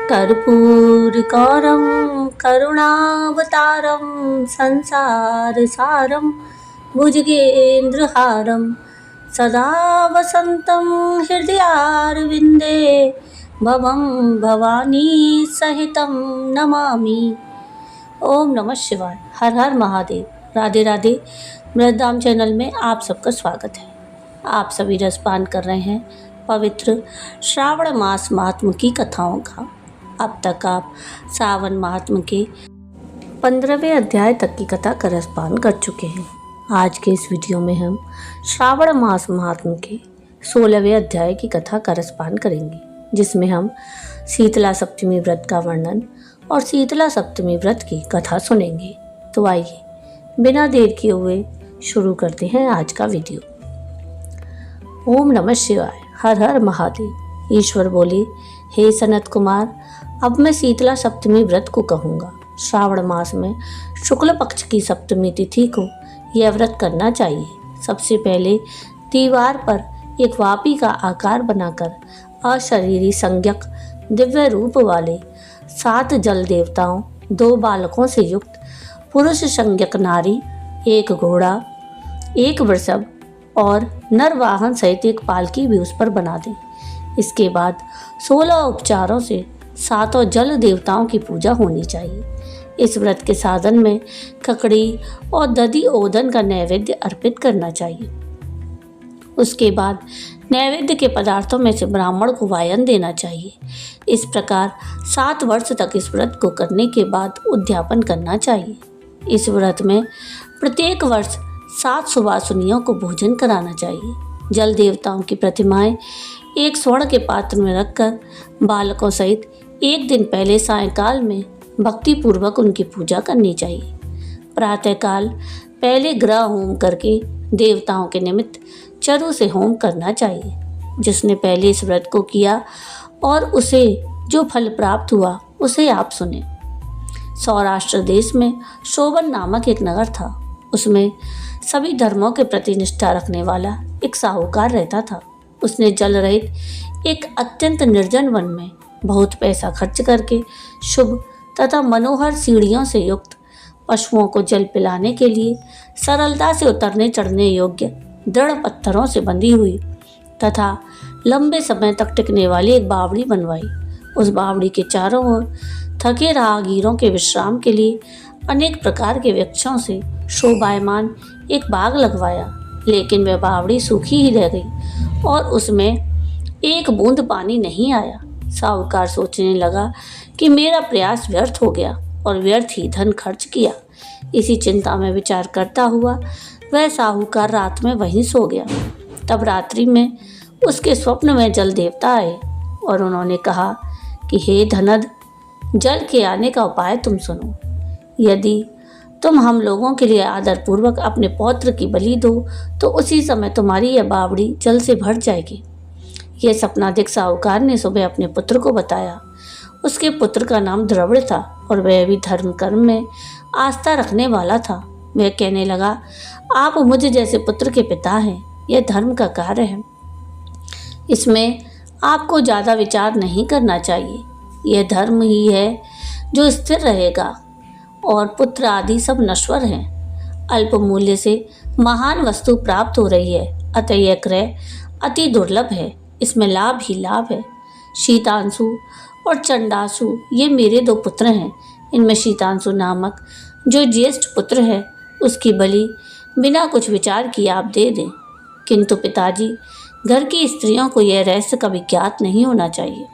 कर्पूरगौरं करुणावतारं संसारसारं भुजगेन्द्रहारं सदा वसन्तं हृदयारविन्दे भवं भवानी सहितं नमामि। ओम नमः शिवाय। हर हर महादेव। राधे राधे। मृतधाम चैनल में आप सबका स्वागत है। आप सभी रसपान कर रहे हैं पवित्र श्रावण मास महात्म की कथाओं का। अब तक आप सावन महात्म के 15वें अध्याय तक की कथा का रसपान कर चुके हैं। आज के इस वीडियो में हम श्रावण मास महात्म के 16वें अध्याय की कथा का रसपान करेंगे, जिसमें हम शीतला सप्तमी व्रत का वर्णन और शीतला सप्तमी व्रत की कथा सुनेंगे। तो आइए बिना देर किए हुए शुरू करते हैं आज का वीडियो। ओम नमः शिवाय। हर हर महादेव। ईश्वर बोले, हे सनत कुमार, अब मैं शीतला सप्तमी व्रत को कहूँगा। श्रावण मास में शुक्ल पक्ष की सप्तमी तिथि को यह व्रत करना चाहिए। सबसे पहले दीवार पर एक वापी का आकार बनाकर अशरीरी संज्ञक दिव्य रूप वाले 7 जल देवताओं, 2 बालकों से युक्त पुरुष संज्ञक नारी, 1 घोड़ा, 1 वृषभ और नरवाहन सहित 1 पालकी भी उस पर बना दें। इसके बाद 16 उपचारों से 7 जल देवताओं की पूजा होनी चाहिए। इस व्रत के साधन में ककड़ी और दधि ओदन का नैवेद्य अर्पित करना चाहिए। उसके बाद नैवेद्य के पदार्थों में से ब्राह्मण को वायन देना चाहिए। इस प्रकार 7 वर्ष तक इस व्रत को करने के बाद उद्यापन करना चाहिए। इस व्रत में प्रत्येक वर्ष 7 सुवासिनियों को भोजन कराना चाहिए। जल देवताओं की प्रतिमाएं एक स्वर्ण के पात्र में रखकर बालकों सहित एक दिन पहले सायंकाल में भक्ति पूर्वक उनकी पूजा करनी चाहिए। प्रातःकाल पहले ग्रह होम करके देवताओं के निमित्त चरु से होम करना चाहिए। जिसने पहले इस व्रत को किया और उसे जो फल प्राप्त हुआ उसे आप सुने। सौराष्ट्र देश में शोभन नामक एक नगर था। उसमें सभी धर्मों के प्रति निष्ठा रखने वाला एक साहूकार रहता था। उसने जल रहित एक अत्यंत निर्जन वन में बहुत पैसा खर्च करके शुभ तथा मनोहर सीढ़ियों से युक्त, पशुओं को जल पिलाने के लिए सरलता से उतरने चढ़ने योग्य दृढ़ पत्थरों से बंधी हुई तथा लंबे समय तक टिकने वाली एक बावड़ी बनवाई। उस बावड़ी के चारों ओर थके राहगीरों के विश्राम के लिए अनेक प्रकार के वृक्षों से शोभायमान एक बाग लगवाया। लेकिन वह बावड़ी सूखी ही रह गई और उसमें एक बूंद पानी नहीं आया। साहूकार सोचने लगा कि मेरा प्रयास व्यर्थ हो गया और व्यर्थ ही धन खर्च किया। इसी चिंता में विचार करता हुआ वह साहूकार रात में वहीं सो गया। तब रात्रि में उसके स्वप्न में जल देवता आए और उन्होंने कहा कि हे धनद, जल के आने का उपाय तुम सुनो। यदि तुम हम लोगों के लिए आदरपूर्वक अपने पौत्र की बलि दो तो उसी समय तुम्हारी यह बावड़ी जल से भर जाएगी। यह सपना देख साहूकार ने सुबह अपने पुत्र को बताया। उसके पुत्र का नाम द्रविड़ था और वह भी धर्म कर्म में आस्था रखने वाला था। वह कहने लगा, आप मुझ जैसे पुत्र के पिता हैं। यह धर्म का कार्य है, इसमें आपको ज़्यादा विचार नहीं करना चाहिए। यह धर्म ही है जो स्थिर रहेगा और पुत्र आदि सब नश्वर हैं। अल्प मूल्य से महान वस्तु प्राप्त हो रही है, अतः यह क्रय अति दुर्लभ है। इसमें लाभ ही लाभ है। शीतांशु और चंडासु ये मेरे 2 पुत्र हैं। इनमें शीतांशु नामक जो ज्येष्ठ पुत्र है उसकी बलि बिना कुछ विचार किए आप दे दें। किंतु पिताजी, घर की स्त्रियों को यह रहस्य कभी ज्ञात नहीं होना चाहिए।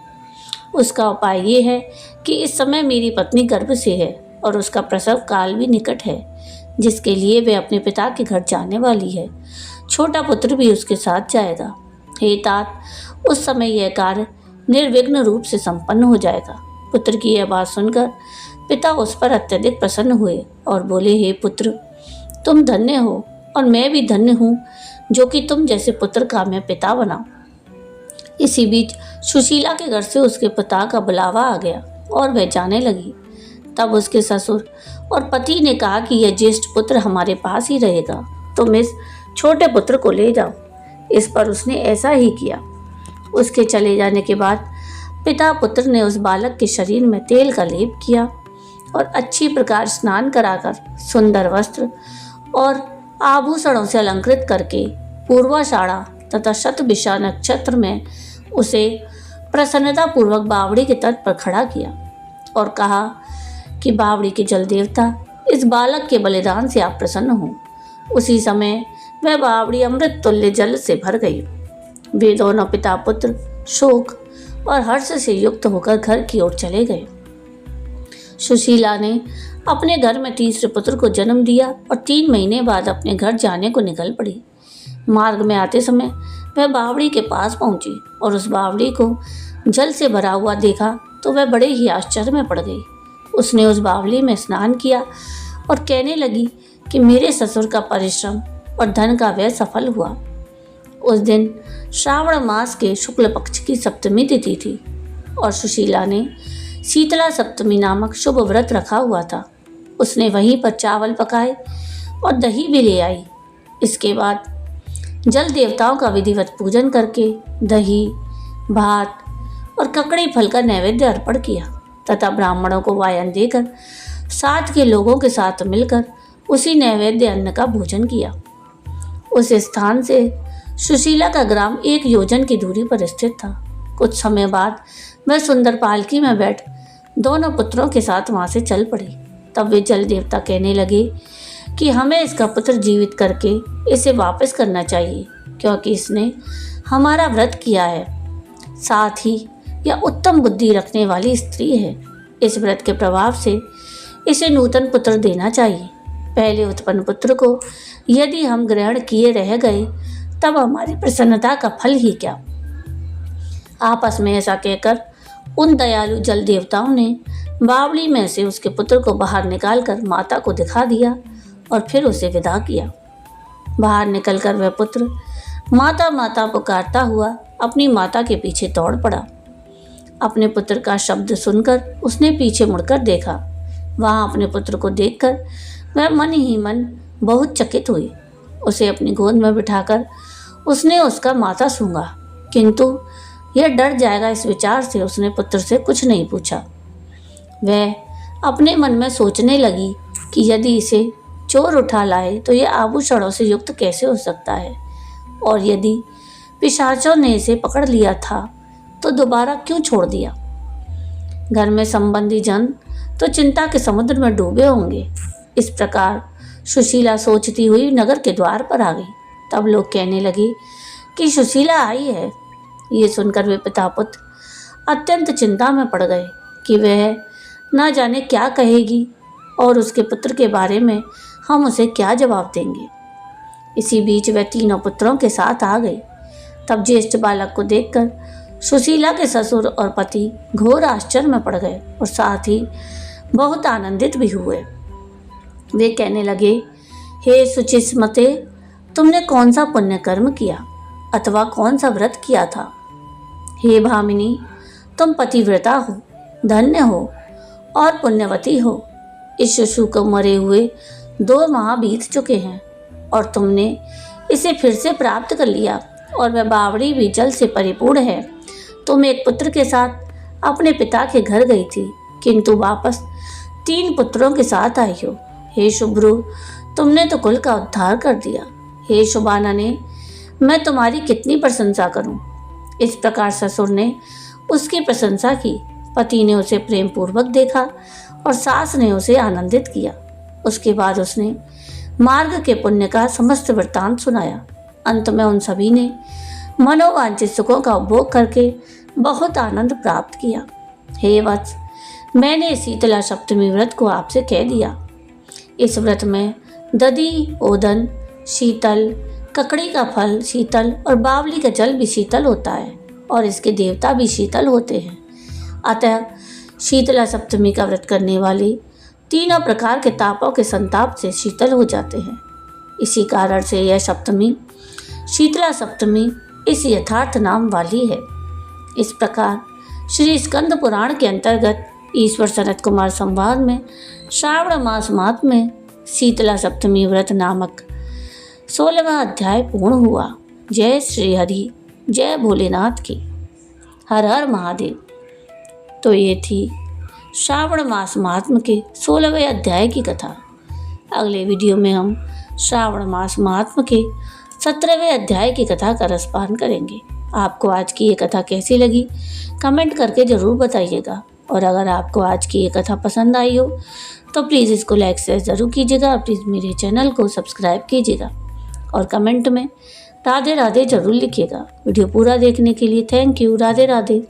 उसका उपाय ये है कि इस समय मेरी पत्नी गर्भ से है और उसका प्रसव काल भी निकट है, जिसके लिए वे अपने पिता के घर जाने वाली है। छोटा पुत्र भी उसके साथ जाएगा। हे तात, उस समय यह कार्य निर्विघ्न रूप से संपन्न हो जाएगा। पुत्र की यह बात सुनकर पिता उस पर अत्यधिक प्रसन्न हुए और बोले, हे पुत्र, तुम धन्य हो और मैं भी धन्य हूँ जो कि तुम जैसे पुत्र का मैं पिता बना। इसी बीच सुशीला के घर से उसके पिता का बुलावा आ गया और वह जाने लगी। तब उसके ससुर और पति ने कहा कि यह ज्येष्ठ पुत्र हमारे पास ही रहेगा, तुम इस छोटे पुत्र को ले जाओ। इस पर उसने ऐसा ही किया। उसके चले जाने के बाद पिता पुत्र ने उस बालक के शरीर में तेल का लेप किया और अच्छी प्रकार स्नान कराकर सुंदर वस्त्र और आभूषणों से अलंकृत करके पूर्वाषाढ़ा तथा शतभिषा नक्षत्र में उसे प्रसन्नता पूर्वक बावड़ी के तट पर खड़ा किया और कहा कि बावड़ी के जल देवता, इस बालक के बलिदान से आप प्रसन्न हो। उसी समय वह बावड़ी अमृत तुल्य जल से भर गई। वे दोनों पिता पुत्र शोक और हर्ष से युक्त होकर घर की ओर चले गए। सुशीला ने अपने घर में तीसरे पुत्र को जन्म दिया और 3 महीने बाद अपने घर जाने को निकल पड़ी। मार्ग में आते समय वह बावड़ी के पास पहुंची और उस बावड़ी को जल से भरा हुआ देखा तो वह बड़े ही आश्चर्य में पड़ गई। उसने उस बावड़ी में स्नान किया और कहने लगी कि मेरे ससुर का परिश्रम और धन का व्यय सफल हुआ। उस दिन श्रावण मास के शुक्ल पक्ष की सप्तमी तिथि थी और सुशीला ने शीतला सप्तमी नामक शुभ व्रत रखा हुआ था। उसने वहीं पर चावल पकाए और दही भी ले आई। इसके बाद जल देवताओं का विधिवत पूजन करके दही, भात और ककड़ी फल का नैवेद्य अर्पण किया तथा ब्राह्मणों को वायन देकर साथ के लोगों के साथ मिलकर उसी नैवेद्य अन्न का भोजन किया। उस स्थान से सुशीला का ग्राम 1 योजन की दूरी पर स्थित था। कुछ समय बाद वह सुंदर पालकी में बैठ दोनों पुत्रों के साथ वहां से चल पड़ी। तब वे जल देवता कहने लगे कि हमें इसका पुत्र जीवित करके इसे वापस करना चाहिए, क्योंकि इसने हमारा व्रत किया है। साथ ही यह उत्तम बुद्धि रखने वाली स्त्री है। इस व्रत के प्रभाव से इसे नूतन पुत्र देना चाहिए। पहले उत्पन्न पुत्र को यदि हम ग्रहण किए रह गए तब हमारी प्रसन्नता का फल ही क्या। आपस में ऐसा कहकर उन दयालु जल देवताओं ने बावड़ी में से उसके पुत्र को बाहर निकालकर माता को दिखा दिया और फिर उसे विदा किया। बाहर निकलकर वह पुत्र माता माता पुकारता हुआ अपनी माता के पीछे दौड़ पड़ा। अपने पुत्र का शब्द सुनकर उसने पीछे मुड़कर देखा। वहां अपने पुत्र को देखकर वह मन ही मन बहुत चकित हुई। उसे अपनी गोद में बिठाकर उसने उसका माथा सूंघा, किंतु यह डर जाएगा इस विचार से उसने पुत्र से कुछ नहीं पूछा। वह अपने मन में सोचने लगी कि यदि इसे चोर उठा लाए तो यह आभूषणों से युक्त कैसे हो सकता है, और यदि पिशाचों ने इसे पकड़ लिया था तो दोबारा क्यों छोड़ दिया। घर में संबंधी जन तो चिंता के समुद्र में डूबे होंगे। इस प्रकार सुशीला सोचती हुई नगर के द्वार पर आ गई। तब लोग कहने लगे कि सुशीला आई है। ये सुनकर वे पिता पुत्र अत्यंत चिंता में पड़ गए कि वह न जाने क्या कहेगी और उसके पुत्र के बारे में हम उसे क्या जवाब देंगे। इसी बीच वह तीनों पुत्रों के साथ आ गई। तब ज्येष्ठ बालक को देखकर सुशीला के ससुर और पति घोर आश्चर्य में पड़ गए और साथ ही बहुत आनंदित भी हुए। वे कहने लगे, हे सुचिस्मते, तुमने कौन सा पुण्य कर्म किया अथवा कौन सा व्रत किया था। हे भामिनी, तुम पतिव्रता हो, धन्य हो और पुण्यवती हो। इस शिशु को मरे हुए 2 माह बीत चुके हैं और तुमने इसे फिर से प्राप्त कर लिया और वह बावड़ी भी जल से परिपूर्ण है। तुम एक पुत्र के साथ अपने पिता के घर गई थी, किंतु वापस 3 पुत्रों के साथ आई हो। हे शुभ्रु, तुमने तो कुल का उद्धार कर दिया। हे शुभाना ने, मैं तुम्हारी कितनी प्रशंसा करूं। इस प्रकार ससुर ने उसकी प्रशंसा की। पति ने उसे प्रेम पूर्वक देखा और सास ने उसे आनंदित किया। उसके बाद उसने मार्ग के पुण्य का समस्त वृत्तांत सुनाया। अंत में उन सभी ने मनोवांछित सुखों का उपभोग करके बहुत आनंद प्राप्त किया। हे वत्स, मैंने शीतला सप्तमी व्रत को आपसे कह दिया। इस व्रत में दधी, ओदन शीतल, ककड़ी का फल शीतल और बावली का जल भी शीतल होता है और इसके देवता भी शीतल होते हैं। अतः शीतला सप्तमी का व्रत करने वाले तीनों प्रकार के तापों के संताप से शीतल हो जाते हैं। इसी कारण से यह सप्तमी शीतला सप्तमी इस यथार्थ नाम वाली है। इस प्रकार श्री स्कंद पुराण के अंतर्गत ईश्वर सनत कुमार संवाद में श्रावण मास माह में शीतला सप्तमी व्रत नामक 16वां अध्याय पूर्ण हुआ। जय श्री हरि, जय भोलेनाथ की। हर हर महादेव। तो ये थी श्रावण मास महात्म के 16वें अध्याय की कथा। अगले वीडियो में हम श्रावण मास महात्म के 17वें अध्याय की कथा का रसपान करेंगे। आपको आज की ये कथा कैसी लगी कमेंट करके ज़रूर बताइएगा। और अगर आपको आज की ये कथा पसंद आई हो तो प्लीज़ इसको लाइक शेयर ज़रूर कीजिएगा। प्लीज़ मेरे चैनल को सब्सक्राइब कीजिएगा और कमेंट में राधे राधे ज़रूर लिखिएगा। वीडियो पूरा देखने के लिए थैंक यू। राधे राधे।